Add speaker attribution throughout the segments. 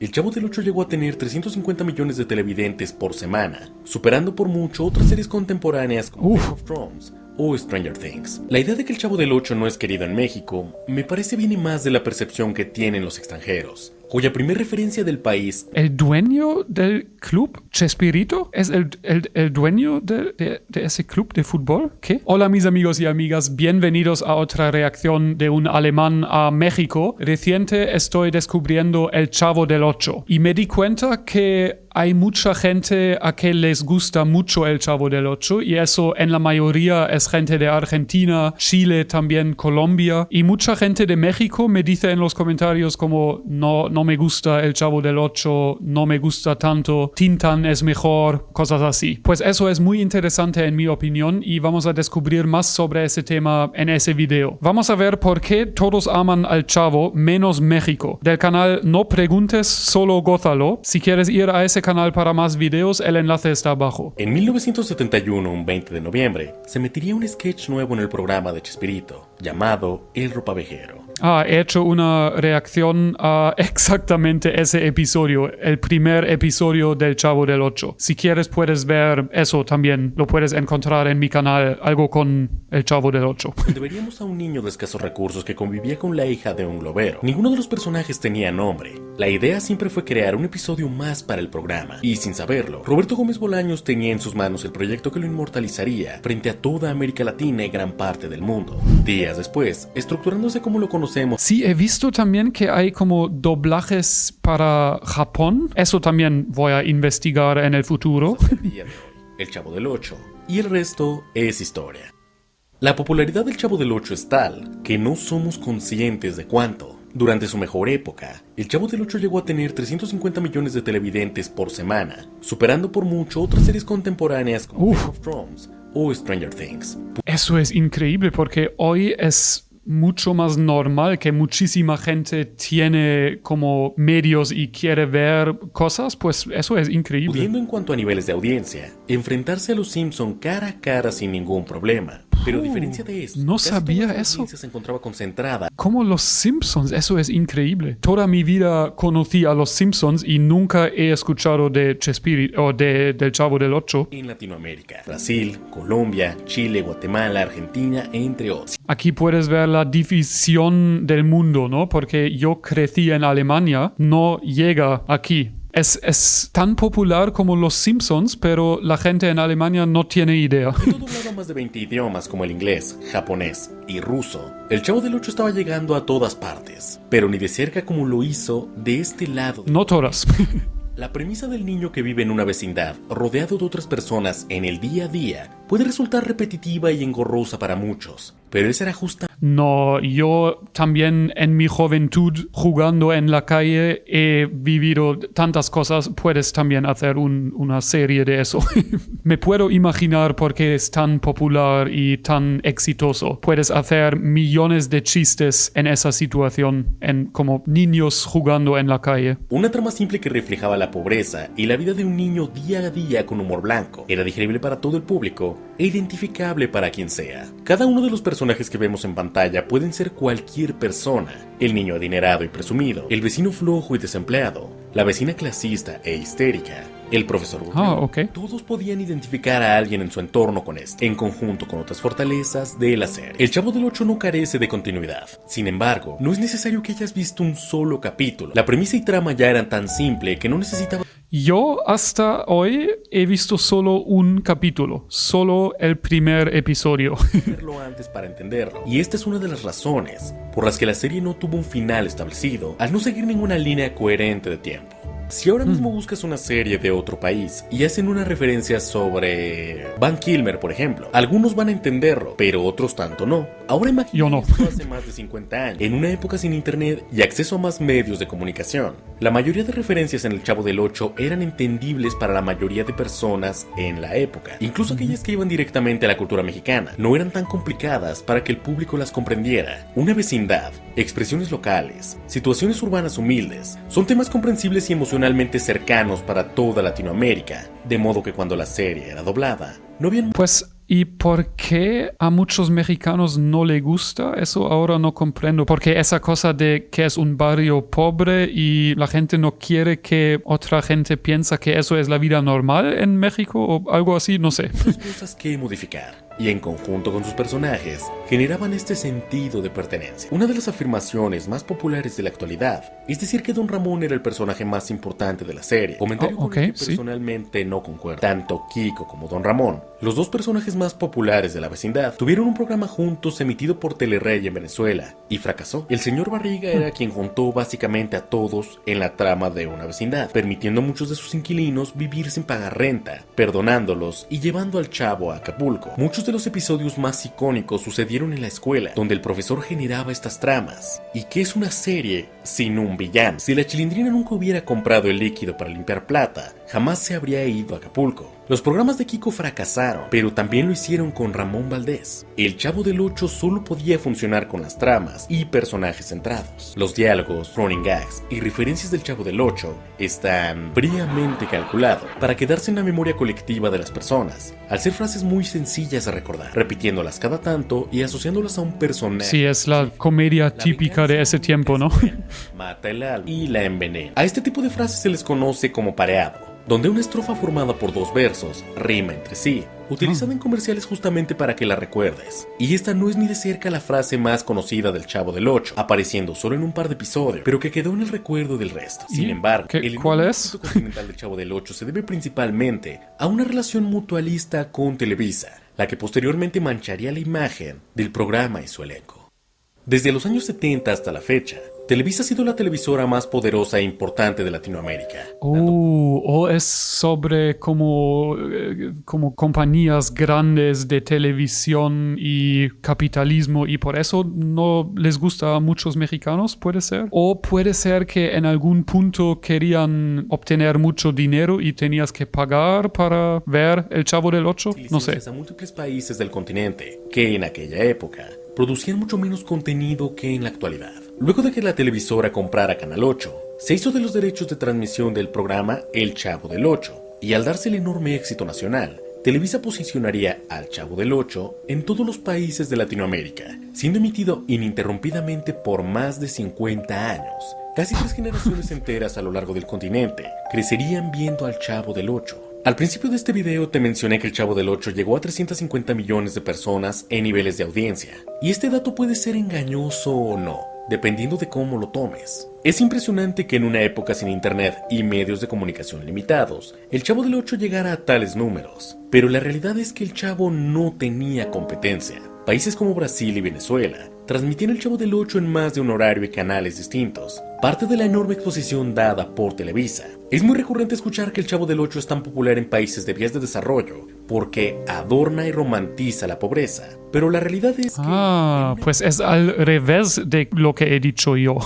Speaker 1: El Chavo del Ocho llegó a tener 350 millones de televidentes por semana, superando por mucho otras series contemporáneas como Game of Thrones o Stranger Things. La idea de que el Chavo del Ocho no es querido en México me parece viene más de la percepción que tienen los extranjeros, cuya primera referencia del país...
Speaker 2: ¿El dueño del club Chespirito es el dueño de ese club de fútbol? ¿Qué? Hola mis amigos y amigas, bienvenidos a otra reacción de un alemán a México. Reciente estoy descubriendo el Chavo del Ocho y me di cuenta que hay mucha gente a que les gusta mucho el Chavo del Ocho y eso en la mayoría es gente de Argentina, Chile, también Colombia, y mucha gente de México me dice en los comentarios como no me gusta el Chavo del Ocho, no me gusta tanto, Tintán es mejor, cosas así. Pues eso es muy interesante en mi opinión y vamos a descubrir más sobre ese tema en ese video. Vamos a ver por qué todos aman al Chavo menos México. Del canal No Preguntes, Solo Gózalo. Si quieres ir a ese canal para más videos, el enlace está abajo.
Speaker 1: En 1971, un 20 de noviembre, se metiría un sketch nuevo en el programa de Chespirito, llamado El Ropavejero.
Speaker 2: He hecho una reacción a exactamente ese episodio, el primer episodio del Chavo del Ocho. Si quieres puedes ver eso también, lo puedes encontrar en mi canal, algo con el Chavo del Ocho.
Speaker 1: Veríamos a un niño de escasos recursos que convivía con la hija de un globero. Ninguno de los personajes tenía nombre. La idea siempre fue crear un episodio más para el programa. Y sin saberlo, Roberto Gómez Bolaños tenía en sus manos el proyecto que lo inmortalizaría frente a toda América Latina y gran parte del mundo. Días después, estructurándose como lo conocemos.
Speaker 2: Sí, he visto también que hay como doblajes para Japón. Eso también voy a investigar en el futuro.
Speaker 1: El Chavo del Ocho. Y el resto es historia. La popularidad del Chavo del Ocho es tal que no somos conscientes de cuánto. Durante su mejor época, el Chavo del Ocho llegó a tener 350 millones de televidentes por semana, superando por mucho otras series contemporáneas como Game of Thrones o Stranger Things.
Speaker 2: Eso es increíble porque hoy es mucho más normal que muchísima gente tiene como medios y quiere ver cosas, pues eso es increíble.
Speaker 1: Pudiendo en cuanto a niveles de audiencia, enfrentarse a los Simpson cara a cara sin ningún problema. Pero a diferencia de esto,
Speaker 2: no sabía eso.
Speaker 1: Se encontraba concentrada.
Speaker 2: Como los Simpsons, eso es increíble. Toda mi vida conocí a los Simpsons y nunca he escuchado de Chespirito o del Chavo del Ocho.
Speaker 1: En Latinoamérica, Brasil, Colombia, Chile, Guatemala, Argentina, entre otros.
Speaker 2: Aquí puedes ver la división del mundo, ¿no? Porque yo crecí en Alemania, no llega aquí. Es tan popular como los Simpsons, pero la gente en Alemania no tiene idea.
Speaker 1: Todo doblado a más de 20 idiomas como el inglés, japonés y ruso. El Chavo del Ocho estaba llegando a todas partes, pero ni de cerca como lo hizo de este lado.
Speaker 2: No todas.
Speaker 1: La premisa del niño que vive en una vecindad, rodeado de otras personas en el día a día, puede resultar repetitiva y engorrosa para muchos, pero esa era justa.
Speaker 2: No, yo también en mi juventud jugando en la calle he vivido tantas cosas. Puedes también hacer una serie de eso. Me puedo imaginar por qué es tan popular y tan exitoso. Puedes hacer millones de chistes en esa situación, como niños jugando en la calle.
Speaker 1: Una trama simple que reflejaba la pobreza y la vida de un niño día a día con humor blanco. Era digerible para todo el público e identificable para quien sea. Cada uno de los personajes que vemos en pantalla pueden ser cualquier persona. El niño adinerado y presumido, el vecino flojo y desempleado, la vecina clasista e histérica, el profesor burlón.
Speaker 2: Okay.
Speaker 1: Todos podían identificar a alguien en su entorno con este, en conjunto con otras fortalezas de la serie. El Chavo del Ocho no carece de continuidad. Sin embargo, no es necesario que hayas visto un solo capítulo. La premisa y trama ya eran tan simple que no necesitaba...
Speaker 2: Yo hasta hoy he visto solo un capítulo, solo el primer episodio.
Speaker 1: Verlo antes para entenderlo. Y esta es una de las razones por las que la serie no tuvo un final establecido, al no seguir ninguna línea coherente de tiempo. Si ahora mismo buscas una serie de otro país y hacen una referencia sobre Van Kilmer, por ejemplo, algunos van a entenderlo, pero otros tanto no. Ahora imagina esto hace más de 50 años, en una época sin internet y acceso a más medios de comunicación. La mayoría de referencias en El Chavo del Ocho eran entendibles para la mayoría de personas en la época. Incluso aquellas que iban directamente a la cultura mexicana no eran tan complicadas para que el público las comprendiera. Una vecindad, expresiones locales, situaciones urbanas humildes, son temas comprensibles y emocionalmente cercanos para toda Latinoamérica, de modo que cuando la serie era doblada, no habían...
Speaker 2: Pues ¿Y por qué a muchos mexicanos no le gusta? Eso ahora no comprendo. Porque esa cosa de que es un barrio pobre y la gente no quiere que otra gente piensa que eso es la vida normal en México o algo así, no sé.
Speaker 1: Muchas cosas que modificar. Y en conjunto con sus personajes, generaban este sentido de pertenencia. Una de las afirmaciones más populares de la actualidad es decir que Don Ramón era el personaje más importante de la serie, comentario con el que personalmente no concuerdo. Tanto Kiko como Don Ramón, los dos personajes más populares de la vecindad, tuvieron un programa juntos emitido por Telerrey en Venezuela, y fracasó. El señor Barriga era quien juntó básicamente a todos en la trama de una vecindad, permitiendo a muchos de sus inquilinos vivir sin pagar renta, perdonándolos y llevando al Chavo a Acapulco. Muchos de los episodios más icónicos sucedieron en la escuela, donde el profesor generaba estas tramas. ¿Y qué es una serie sin un villano? Si la Chilindrina nunca hubiera comprado el líquido para limpiar plata, jamás se habría ido a Acapulco. Los programas de Kiko fracasaron, pero también lo hicieron con Ramón Valdés. El Chavo del Ocho solo podía funcionar con las tramas y personajes centrados. Los diálogos, running gags y referencias del Chavo del Ocho están fríamente calculados para quedarse en la memoria colectiva de las personas, al ser frases muy sencillas de recordar, repitiéndolas cada tanto y asociándolas a un personaje.
Speaker 2: Sí, es la comedia típica de ese tiempo, ¿no?
Speaker 1: Mata el alma y la envenena. A este tipo de frases se les conoce como pareado, donde una estrofa formada por dos versos rima entre sí, utilizada en comerciales justamente para que la recuerdes. Y esta no es ni de cerca la frase más conocida del Chavo del Ocho, apareciendo solo en un par de episodios, pero que quedó en el recuerdo del resto. Sin embargo, el
Speaker 2: ¿cuál es?
Speaker 1: continental del Chavo del Ocho se debe principalmente a una relación mutualista con Televisa, la que posteriormente mancharía la imagen del programa y su elenco. Desde los años 70 hasta la fecha, Televisa ha sido la televisora más poderosa e importante de Latinoamérica.
Speaker 2: O es sobre como compañías grandes de televisión y capitalismo y por eso no les gusta a muchos mexicanos, ¿puede ser? O puede ser que en algún punto querían obtener mucho dinero y tenías que pagar para ver El Chavo del Ocho, no sé.
Speaker 1: A múltiples países del continente que en aquella época producían mucho menos contenido que en la actualidad. Luego de que la televisora comprara Canal 8, se hizo de los derechos de transmisión del programa El Chavo del Ocho, y al darse el enorme éxito nacional, Televisa posicionaría al Chavo del Ocho en todos los países de Latinoamérica, siendo emitido ininterrumpidamente por más de 50 años. Casi 3 generaciones enteras a lo largo del continente crecerían viendo al Chavo del Ocho. Al principio de este video te mencioné que el Chavo del Ocho llegó a 350 millones de personas en niveles de audiencia, y este dato puede ser engañoso o no, dependiendo de cómo lo tomes. Es impresionante que en una época sin internet y medios de comunicación limitados, el Chavo del Ocho llegara a tales números, pero la realidad es que el Chavo no tenía competencia. Países como Brasil y Venezuela transmitían el Chavo del Ocho en más de un horario y canales distintos, parte de la enorme exposición dada por Televisa. Es muy recurrente escuchar que el Chavo del Ocho es tan popular en países de vías de desarrollo porque adorna y romantiza la pobreza, pero la realidad es que...
Speaker 2: pues es al revés de lo que he dicho yo.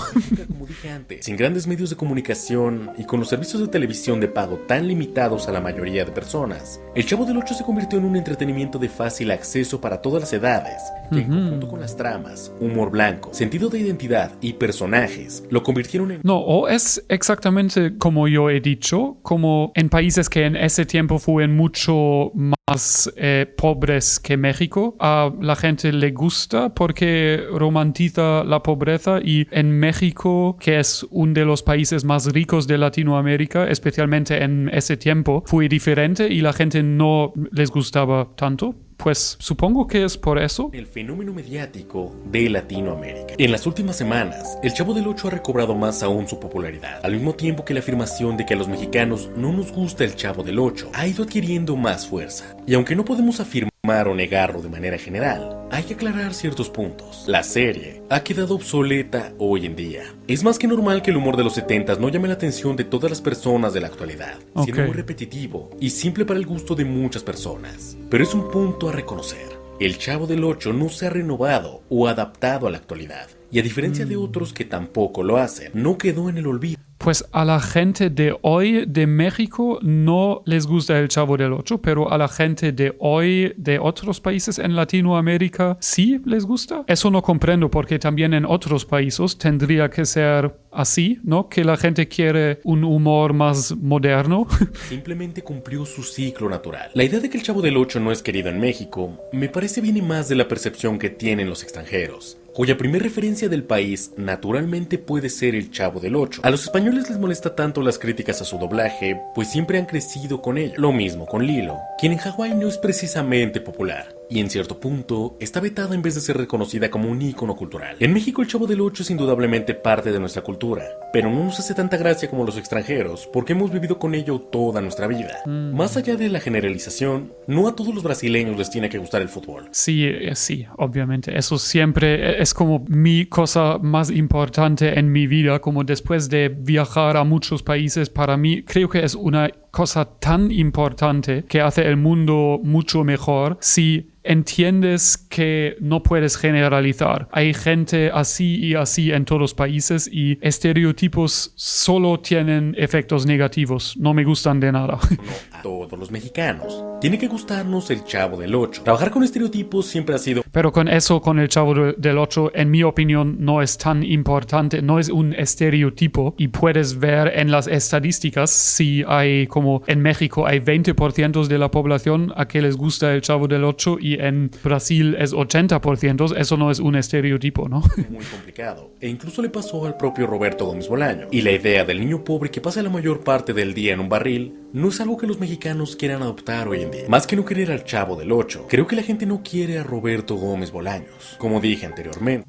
Speaker 1: Como dije antes, sin grandes medios de comunicación y con los servicios de televisión de pago tan limitados a la mayoría de personas, el Chavo del Ocho se convirtió en un entretenimiento de fácil acceso para todas las edades, que en conjunto con las tramas, humor blanco, sentido de identidad y personajes, lo convirtieron en...
Speaker 2: No, o es exactamente como yo he dicho, como en países que en ese tiempo fueron mucho más pobres que México, a la gente le gusta porque romantiza la pobreza, y en México, que es uno de los países más ricos de Latinoamérica, especialmente en ese tiempo, fue diferente y la gente no les gustaba tanto. Pues supongo que es por eso.
Speaker 1: El fenómeno mediático de Latinoamérica. En las últimas semanas, el Chavo del Ocho ha recobrado más aún su popularidad, al mismo tiempo que la afirmación de que a los mexicanos no nos gusta el Chavo del Ocho ha ido adquiriendo más fuerza. Y aunque no podemos afirmar o negarlo de manera general, hay que aclarar ciertos puntos. La serie ha quedado obsoleta hoy en día. Es más que normal que el humor de los 70s no llame la atención de todas las personas de la actualidad, siendo muy repetitivo y simple para el gusto de muchas personas. Pero es un punto a reconocer. El Chavo del Ocho no se ha renovado o adaptado a la actualidad, y a diferencia de otros que tampoco lo hacen, no quedó en el olvido.
Speaker 2: Pues a la gente de hoy de México no les gusta el Chavo del Ocho, pero a la gente de hoy de otros países en Latinoamérica sí les gusta. Eso no comprendo porque también en otros países tendría que ser así, ¿no? Que la gente quiere un humor más moderno.
Speaker 1: Simplemente cumplió su ciclo natural. La idea de que el Chavo del Ocho no es querido en México me parece viene más de la percepción que tienen los extranjeros, cuya primera referencia del país naturalmente puede ser el Chavo del Ocho. A los españoles les molesta tanto las críticas a su doblaje, pues siempre han crecido con ello. Lo mismo con Lilo, quien en Hawái no es precisamente popular, y en cierto punto está vetada en vez de ser reconocida como un ícono cultural. En México el Chavo del Ocho es indudablemente parte de nuestra cultura, pero no nos hace tanta gracia como los extranjeros, porque hemos vivido con ello toda nuestra vida. Más allá de la generalización, no a todos los brasileños les tiene que gustar el fútbol.
Speaker 2: Sí, obviamente. Eso siempre es como mi cosa más importante en mi vida, como después de viajar a muchos países, para mí creo que es una cosa tan importante que hace el mundo mucho mejor si entiendes que no puedes generalizar. Hay gente así y así en todos los países y estereotipos solo tienen efectos negativos. No me gustan de nada.
Speaker 1: No a todos los mexicanos. Tiene que gustarnos el Chavo del Ocho. Trabajar con estereotipos siempre ha sido...
Speaker 2: Pero con el Chavo del Ocho, en mi opinión, no es tan importante. No es un estereotipo y puedes ver en las estadísticas si hay, como en México, hay 20% de la población a que les gusta el Chavo del Ocho y en Brasil es 80%, eso no es un estereotipo, ¿no?
Speaker 1: Muy complicado. E incluso le pasó al propio Roberto Gómez Bolaño. Y la idea del niño pobre que pasa la mayor parte del día en un barril no es algo que los mexicanos quieran adoptar hoy en día. Más que no querer al Chavo del Ocho, creo que la gente no quiere a Roberto Gómez Bolaños, como dije anteriormente.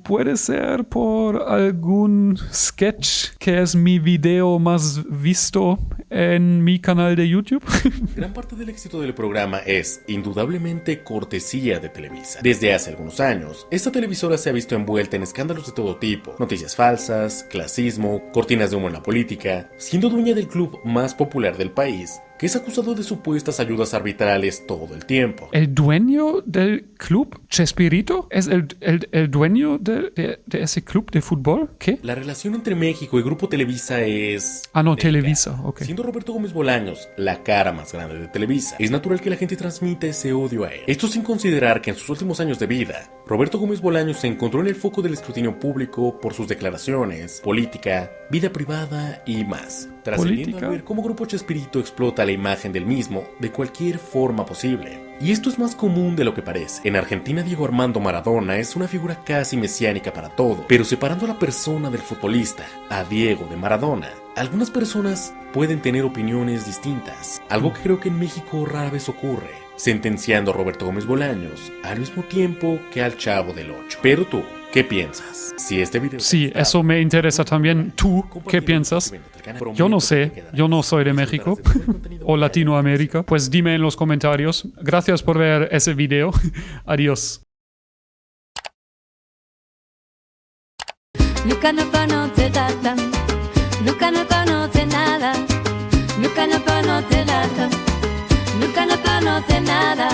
Speaker 2: Puede ser por algún sketch que es mi video más visto en mi canal de YouTube.
Speaker 1: Gran parte del éxito del programa es, indudablemente, cortesía de Televisa. Desde hace algunos años, esta televisora se ha visto envuelta en escándalos de todo tipo, noticias falsas, clasismo, cortinas de humo en la política, siendo dueña del club más popular del país, que es acusado de supuestas ayudas arbitrales todo el tiempo.
Speaker 2: ¿El dueño del club, Chespirito, es el dueño de ese club de fútbol? ¿Qué?
Speaker 1: La relación entre México y Grupo Televisa es...
Speaker 2: no, Televisa, ok.
Speaker 1: Siendo Roberto Gómez Bolaños la cara más grande de Televisa, es natural que la gente transmita ese odio a él. Esto sin considerar que en sus últimos años de vida, Roberto Gómez Bolaños se encontró en el foco del escrutinio público por sus declaraciones, política, vida privada y más, trascendiendo a ver cómo Grupo Chespirito explota la imagen del mismo de cualquier forma posible. Y esto es más común de lo que parece. En Argentina, Diego Armando Maradona es una figura casi mesiánica para todo, pero separando a la persona del futbolista, a Diego de Maradona, algunas personas pueden tener opiniones distintas, algo que creo que en México rara vez ocurre, sentenciando a Roberto Gómez Bolaños al mismo tiempo que al Chavo del Ocho. Pero tú, ¿qué piensas? Si este video...
Speaker 2: Sí, eso me interesa también. ¿Tú qué piensas? Yo no sé, yo no soy de México o Latinoamérica. Pues dime en los comentarios. Gracias por ver ese video. Adiós.
Speaker 3: Luca no conoce data, Luca no conoce nada, Luca no conoce data, Luca no conoce nada.